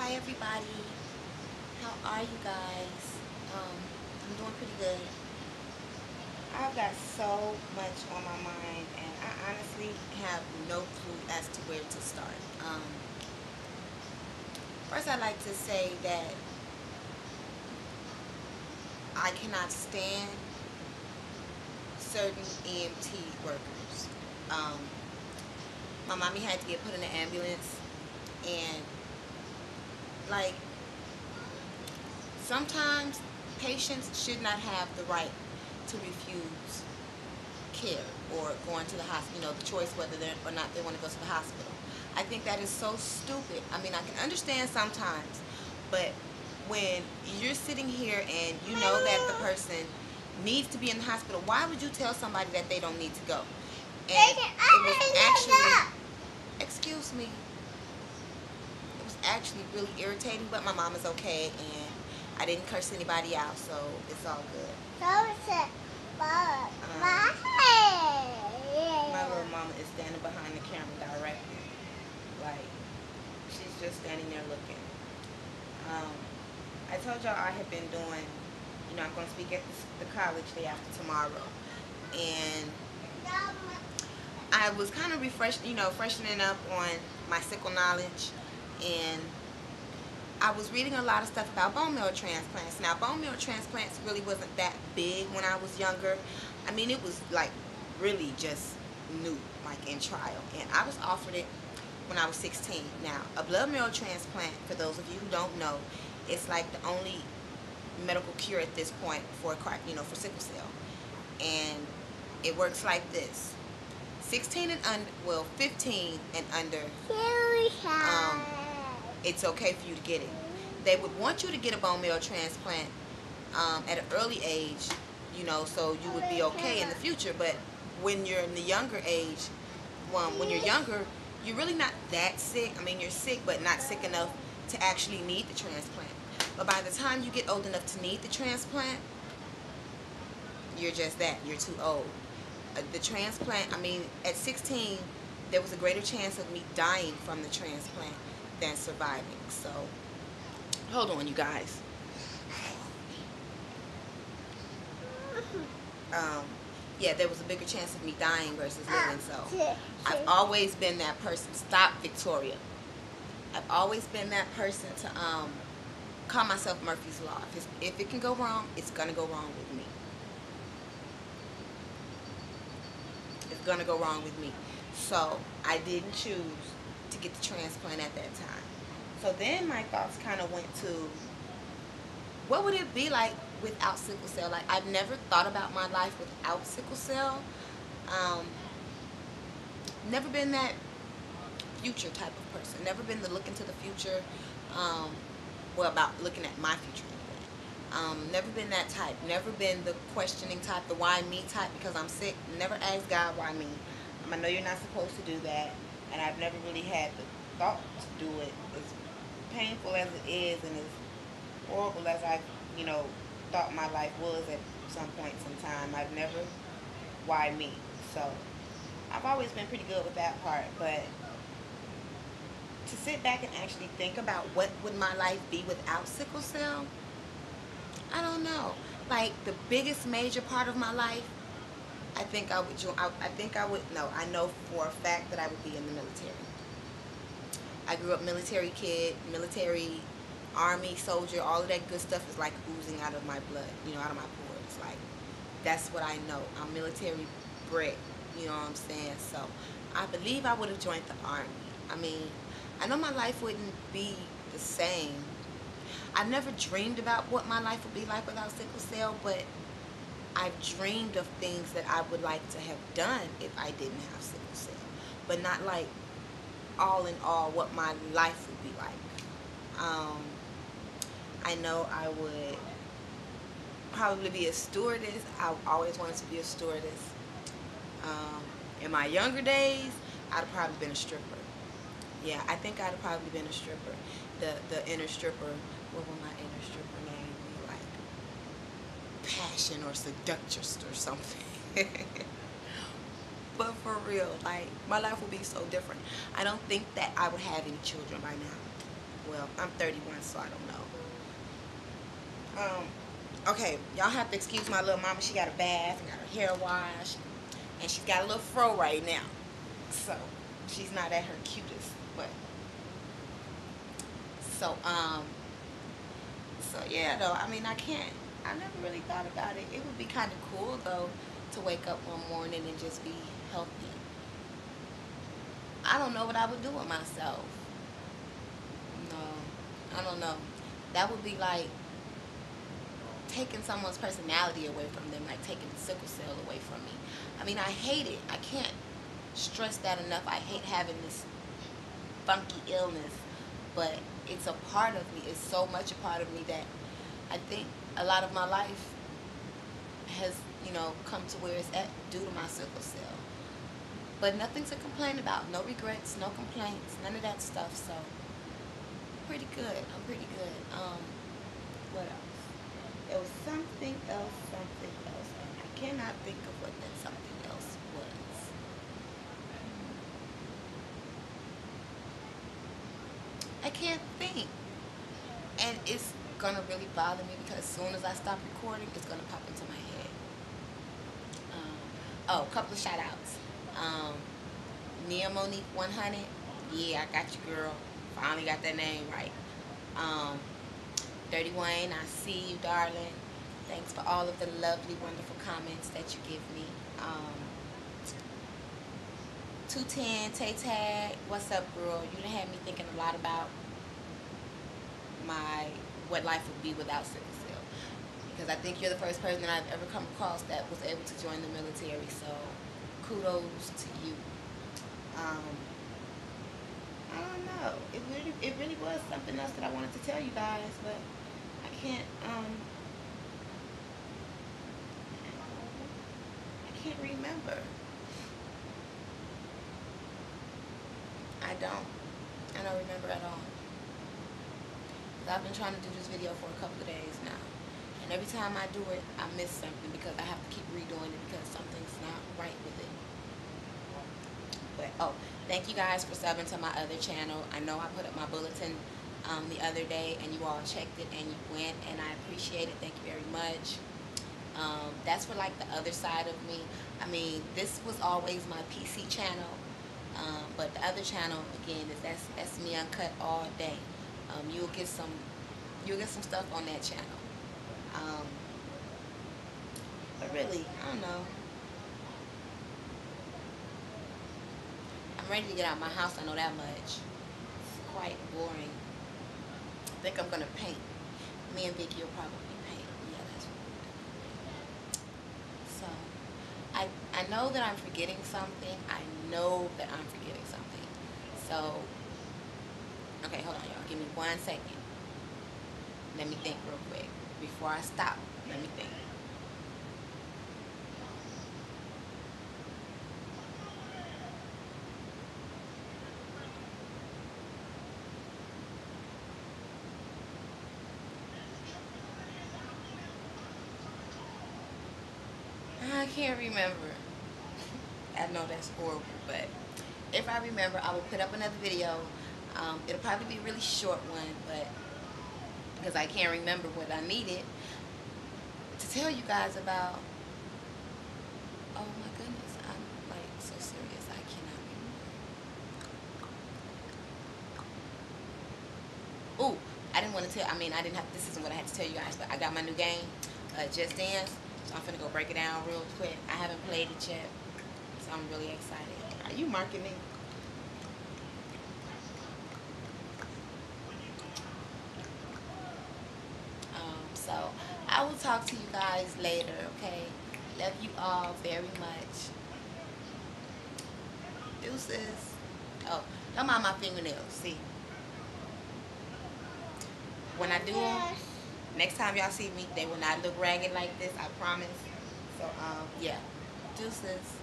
Hi everybody, how are you guys? I'm doing pretty good. I've got so much on my mind and I honestly have no clue as to where to start. First I'd like to say that I cannot stand certain EMT workers. Um, my mommy had to get put in an ambulance and like sometimes patients should not have the right to refuse care or going to the hospital, the choice whether they or not they want to go to the hospital. I think that is so stupid. I mean, I can understand sometimes, but when you're sitting here and you know that the person needs to be in the hospital, why would you tell somebody that they don't need to go? And it was actually, excuse me, it was actually really irritating, but my mom is okay and I didn't curse anybody out, so it's all good. My little mama is standing behind the camera directly. Like, she's just standing there looking. I told y'all I had been doing, I'm going to speak at the college day after tomorrow. And I was kind of freshening up on my sickle knowledge. And I was reading a lot of stuff about bone marrow transplants. Now, bone marrow transplants really wasn't that big when I was younger. I mean, it was like really just new, like in trial. And I was offered it when I was 16. Now, a blood marrow transplant, for those of you who don't know, it's like the only medical cure at this point for for sickle cell. And it works like this: 16 and under, well, 15 and under, it's okay for you to get it. They would want you to get a bone marrow transplant at an early age, so you would be okay in the future. But when you're in the younger age, when you're younger, you're really not that sick. I mean, you're sick, but not sick enough to actually need the transplant. But by the time you get old enough to need the transplant, you're just that. You're too old. The transplant, I mean, at 16, there was a greater chance of me dying from the transplant than surviving. So, hold on, you guys. Yeah, there was a bigger chance of me dying versus living. So, I've always been that person. Stop, Victoria. I've always been that person to call myself Murphy's Law. If it can go wrong, it's gonna go wrong with me. It's gonna go wrong with me. So I didn't choose to get the transplant at that time. So then my thoughts kind of went to, what would it be like without sickle cell? Like, I've never thought about my life without sickle cell. Never been that future type of person. Never been the look into the future. Well, about looking at my future anyway. Never been that type. Never been the questioning type, the why me type because I'm sick. Never asked God why me. I know you're not supposed to do that, and I've never really had the thought to do it. As painful as it is, and as horrible as I, thought my life was at some points in time, I've never why me. So I've always been pretty good with that part, but to sit back and actually think about what would my life be without sickle cell, I don't know. Like, the biggest major part of my life, I think I would join. No, I know for a fact that I would be in the military. I grew up military kid, military, army, soldier. All of that good stuff is like oozing out of my blood, out of my pores. Like, that's what I know. I'm military bred, you know what I'm saying? So I believe I would have joined the army. I mean, I know my life wouldn't be the same. I've never dreamed about what my life would be like without sickle cell, but I've dreamed of things that I would like to have done if I didn't have sickle cell. But not like all in all what my life would be like. I know I would probably be a stewardess. I always wanted to be a stewardess. In my younger days, I'd have probably been a stripper. Yeah, I think I'd have probably been a stripper. The inner stripper, what would my inner stripper name be? Like Passion or Seductress or something. But for real, like, my life would be so different. I don't think that I would have any children by now. Well, I'm 31, so I don't know. Okay, y'all have to excuse my little mama. She got a bath and got her hair washed, and she's got a little fro right now. So she's not at her cutest, but so so yeah, though. I mean, I can't. I never really thought about it. It would be kind of cool though to wake up one morning and just be healthy. I don't know what I would do with myself. No, I don't know. That would be like taking someone's personality away from them, like taking the sickle cell away from me. I mean, I hate it. I can't stress that enough. I hate having this funky illness, but it's a part of me. It's so much a part of me that I think a lot of my life has, come to where it's at due to my sickle cell. But nothing to complain about. No regrets, no complaints, none of that stuff. So, pretty good. I'm pretty good. What else? There was something else, and I cannot think of what that something else was. I can't think. And it's gonna really bother me because as soon as I stop recording, it's gonna pop into my head. Oh, a couple of shout outs. Nia Monique 100. Yeah, I got you, girl. Finally got that name right. Dirty Wayne, I see you, darling. Thanks for all of the lovely, wonderful comments that you give me. 210, Tay Tag, what's up, girl? You done had me thinking a lot about what life would be without sickle cell. Because I think you're the first person that I've ever come across that was able to join the military. So, kudos to you. I don't know. It really was something else that I wanted to tell you guys, but I can't remember. I don't remember at all. I've been trying to do this video for a couple of days now, and every time I do it, I miss something because I have to keep redoing it because something's not right with it. But thank you guys for subbing to my other channel. I know I put up my bulletin the other day, and you all checked it and you went, and I appreciate it. Thank you very much. That's for like the other side of me. I mean, this was always my PC channel, but the other channel again is that's me uncut all day. You'll get some stuff on that channel. But really, I don't know. I'm ready to get out of my house. I know that much. It's quite boring. I think I'm gonna paint. Me and Vicky will probably paint. Yeah, that's what we're doing. So, I know that I'm forgetting something. So, okay, hold on, y'all. Give me 1 second. Let me think real quick. Before I stop, let me think. I can't remember. I know that's horrible, but if I remember, I will put up another video. It'll probably be a really short one, but because I can't remember what I needed to tell you guys about. Oh my goodness, I'm like so serious. I cannot remember. Ooh, I didn't want to tell. I mean, I didn't have. This isn't what I had to tell you guys, but I got my new game, Just Dance. So I'm finna go break it down real quick. I haven't played it yet, so I'm really excited. Are you marking me? So I will talk to you guys later, okay? Love you all very much. Deuces. Oh, don't mind my fingernails. See, when I do them, next time y'all see me, they will not look ragged like this. I promise. So yeah, deuces.